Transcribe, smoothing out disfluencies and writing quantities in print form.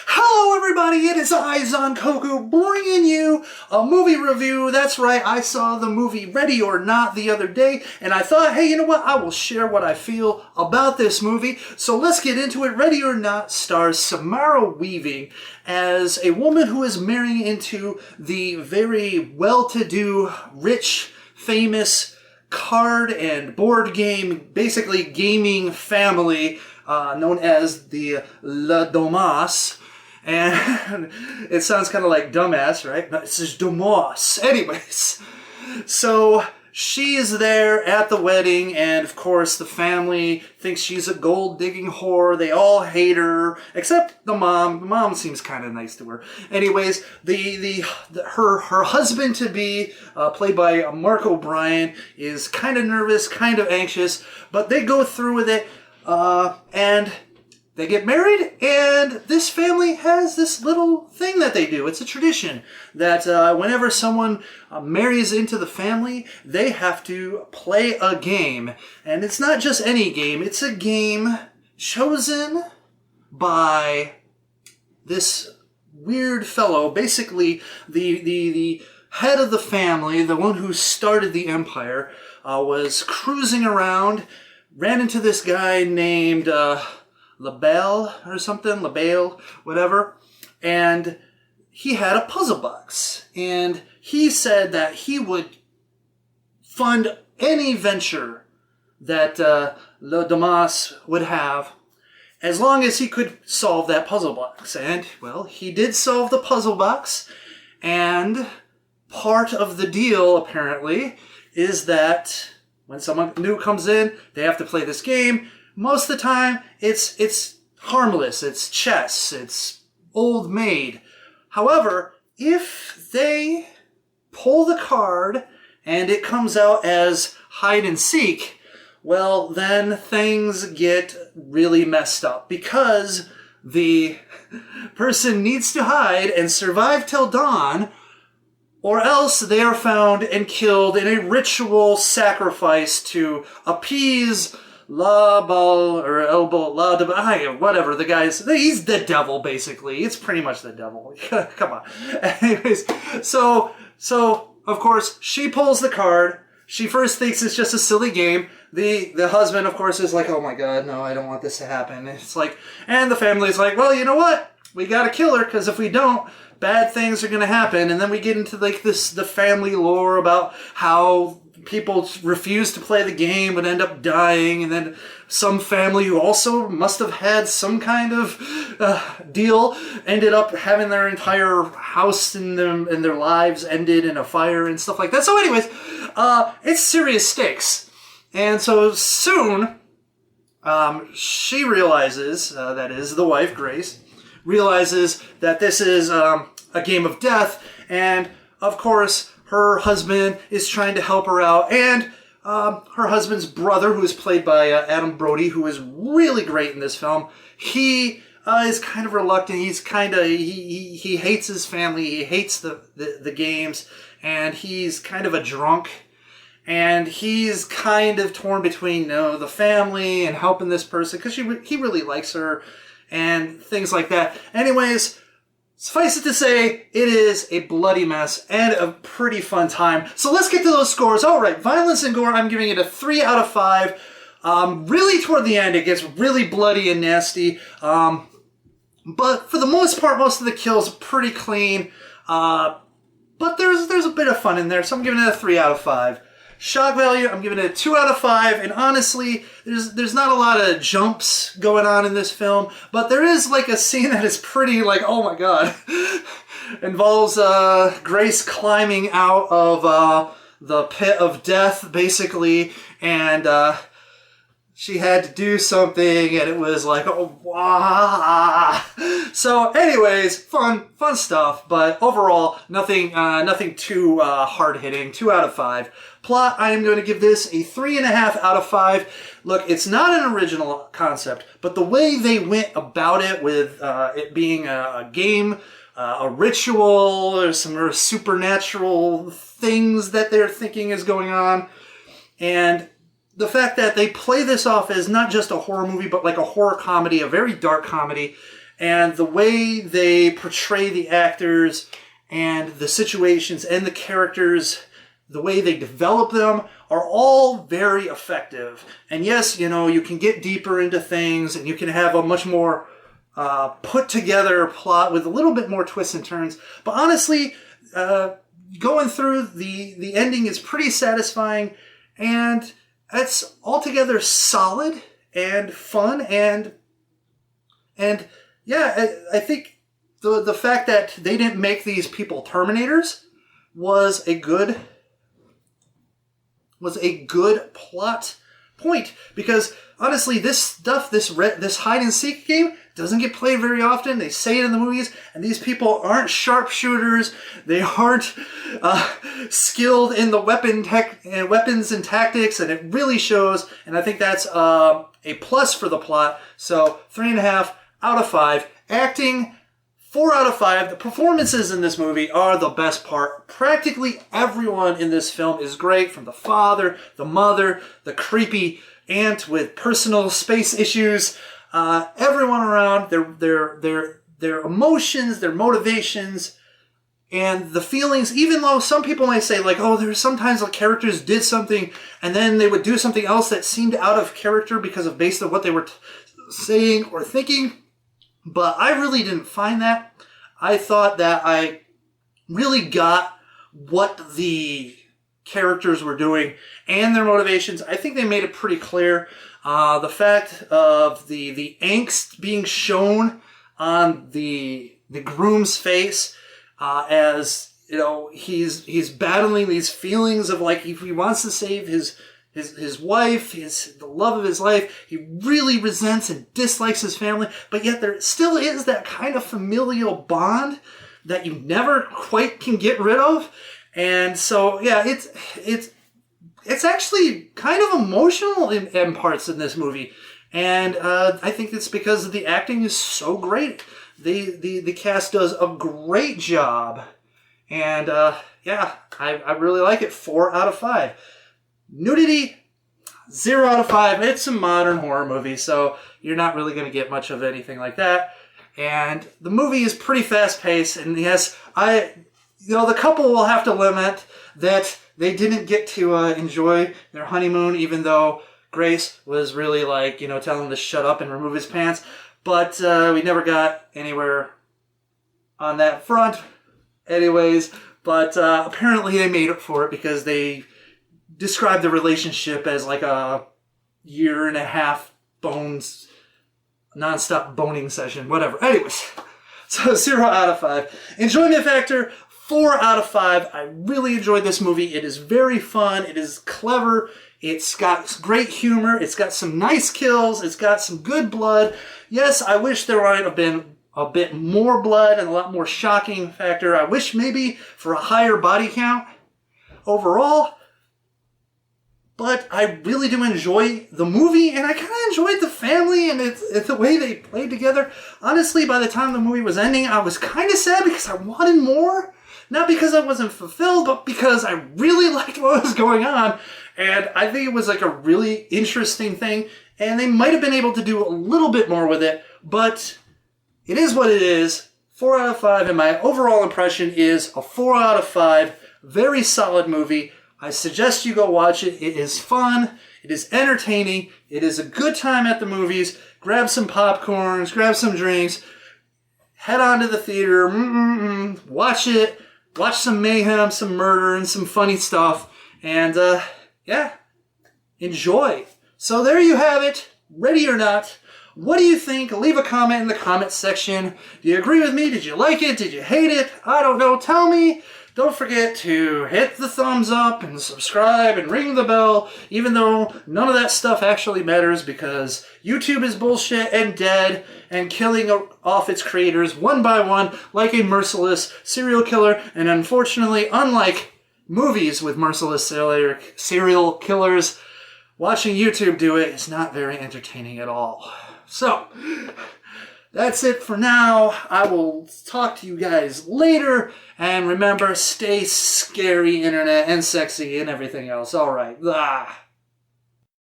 Hello everybody, it is I, Zankoku, bringing you a movie review. That's right, I saw the movie Ready or Not the other day, and I thought, hey, you know what, I will share what I feel about this movie. So let's get into it. Ready or Not stars Samara Weaving as a woman who is marrying into the very well-to-do, rich, famous card and board game, basically gaming family known as the La Domas. And it sounds kind of like dumbass, right? No, it's just Domas. Anyways, so she is there at the wedding, and of course the family thinks she's a gold-digging whore. They all hate her, except the mom. The mom seems kind of nice to her. Anyways, her husband-to-be, played by Mark O'Brien, is kind of nervous, kind of anxious, but they go through with it, and they get married, and this family has this little thing that they do. It's a tradition that whenever someone marries into the family, they have to play a game. And it's not just any game. It's a game chosen by this weird fellow, basically the head of the family, the one who started the empire, was cruising around, ran into this guy named LaBelle or something, LaBelle, whatever, and he had a puzzle box, and he said that he would fund any venture that Le Damas would have as long as he could solve that puzzle box. And, well, he did solve the puzzle box, and part of the deal, apparently, is that when someone new comes in, they have to play this game. Most of the time, it's harmless, it's chess, it's old maid. However, if they pull the card and it comes out as hide and seek, well, then things get really messed up because the person needs to hide and survive till dawn, or else they are found and killed in a ritual sacrifice to appease whatever, the guy's, he's the devil, basically. It's pretty much the devil. Come on. Anyways, so, of course, she pulls the card. She first thinks it's just a silly game. The husband, of course, is like, oh my god, no, I don't want this to happen. It's like, and the family's like, well, you know what? We gotta kill her, because if we don't, bad things are gonna happen. And then we get into like the family lore about how people refuse to play the game but end up dying, and then some family who also must have had some kind of deal ended up having their entire house and their lives ended in a fire and stuff like that. So anyways, it's serious stakes. And so soon, she realizes, that is the wife, Grace, realizes that this is a game of death, and of course her husband is trying to help her out, and her husband's brother, who is played by Adam Brody, who is really great in this film, he is kind of reluctant. He's kind of, he hates his family, he hates the games, and he's kind of a drunk, and he's kind of torn between, the family and helping this person, because he really likes her, and things like that. Anyways, suffice it to say, it is a bloody mess and a pretty fun time. So let's get to those scores. All right, Violence and Gore, I'm giving it a 3 out of 5. Really toward the end, it gets really bloody and nasty. But for the most part, most of the kills are pretty clean. But there's a bit of fun in there, so I'm giving it a 3 out of 5. Shock value, I'm giving it a 2 out of 5, and honestly, there's not a lot of jumps going on in this film, but there is like a scene that is pretty like, oh my god. Involves Grace climbing out of the pit of death, basically, and she had to do something, and it was like, oh, wow. So, anyways, fun stuff, but overall, nothing too hard-hitting. 2 out of 5. Plot, I am going to give this a 3.5 out of 5. Look, it's not an original concept, but the way they went about it, with it being a game, a ritual, or some supernatural things that they're thinking is going on, and the fact that they play this off as not just a horror movie, but like a horror comedy, a very dark comedy, and the way they portray the actors and the situations and the characters, the way they develop them, are all very effective. And yes, you know, you can get deeper into things and you can have a much more put together plot with a little bit more twists and turns. But honestly, going through the ending is pretty satisfying, and it's altogether solid and fun, and yeah, I think the fact that they didn't make these people Terminators was a good plot point, because honestly, this stuff, this hide and seek game doesn't get played very often. They say it in the movies, and these people aren't sharpshooters. They aren't skilled in the weapons and tactics, and it really shows. And I think that's a plus for the plot. So 3.5 out of 5. Acting, 4 out of 5. The performances in this movie are the best part. Practically everyone in this film is great, from the father, the mother, the creepy aunt with personal space issues. Everyone around, their emotions, their motivations, and the feelings, even though some people might say, like, oh, there's sometimes the characters did something and then they would do something else that seemed out of character because of based on what they were saying or thinking. But I really didn't find that. I thought that I really got what the characters were doing and their motivations. I think they made it pretty clear. The fact of the angst being shown on the groom's face, as you know, he's battling these feelings of, like, if he wants to save his wife, the love of his life, he really resents and dislikes his family, but yet there still is that kind of familial bond that you never quite can get rid of. And so, yeah, it's actually kind of emotional in parts in this movie. And I think it's because the acting is so great. The cast does a great job. And yeah, I really like it. 4 out of 5. Nudity, 0 out of 5. It's a modern horror movie, so you're not really going to get much of anything like that. And the movie is pretty fast-paced. And yes, the couple will have to lament that they didn't get to enjoy their honeymoon, even though Grace was really, like, you know, telling him to shut up and remove his pants. But we never got anywhere on that front anyways. But apparently they made up for it, because they described the relationship as like a 1.5 bones, non-stop boning session, whatever. Anyways, so 0 out of 5. Enjoyment factor, 4 out of 5. I really enjoyed this movie. It is very fun. It is clever. It's got great humor. It's got some nice kills. It's got some good blood. Yes, I wish there might have been a bit more blood and a lot more shocking factor. I wish maybe for a higher body count overall. But I really do enjoy the movie, and I kind of enjoyed the family and it's the way they played together. Honestly, by the time the movie was ending, I was kind of sad because I wanted more. Not because I wasn't fulfilled, but because I really liked what was going on. And I think it was like a really interesting thing, and they might have been able to do a little bit more with it, but it is what it is. 4 out of 5, and my overall impression is a 4 out of 5. Very solid movie. I suggest you go watch it. It is fun. It is entertaining. It is a good time at the movies. Grab some popcorns, grab some drinks, head on to the theater, watch it, watch some mayhem, some murder, and some funny stuff. And yeah, enjoy. So there you have it. Ready or not. What do you think? Leave a comment in the comment section. Do you agree with me? Did you like it? Did you hate it? I don't know. Tell me. Don't forget to hit the thumbs up and subscribe and ring the bell, even though none of that stuff actually matters, because YouTube is bullshit and dead and killing off its creators one by one like a merciless serial killer. And unfortunately, unlike movies with merciless serial killers, watching YouTube do it is not very entertaining at all. So, that's it for now. I will talk to you guys later. And remember, stay scary, internet, and sexy, and everything else. All right.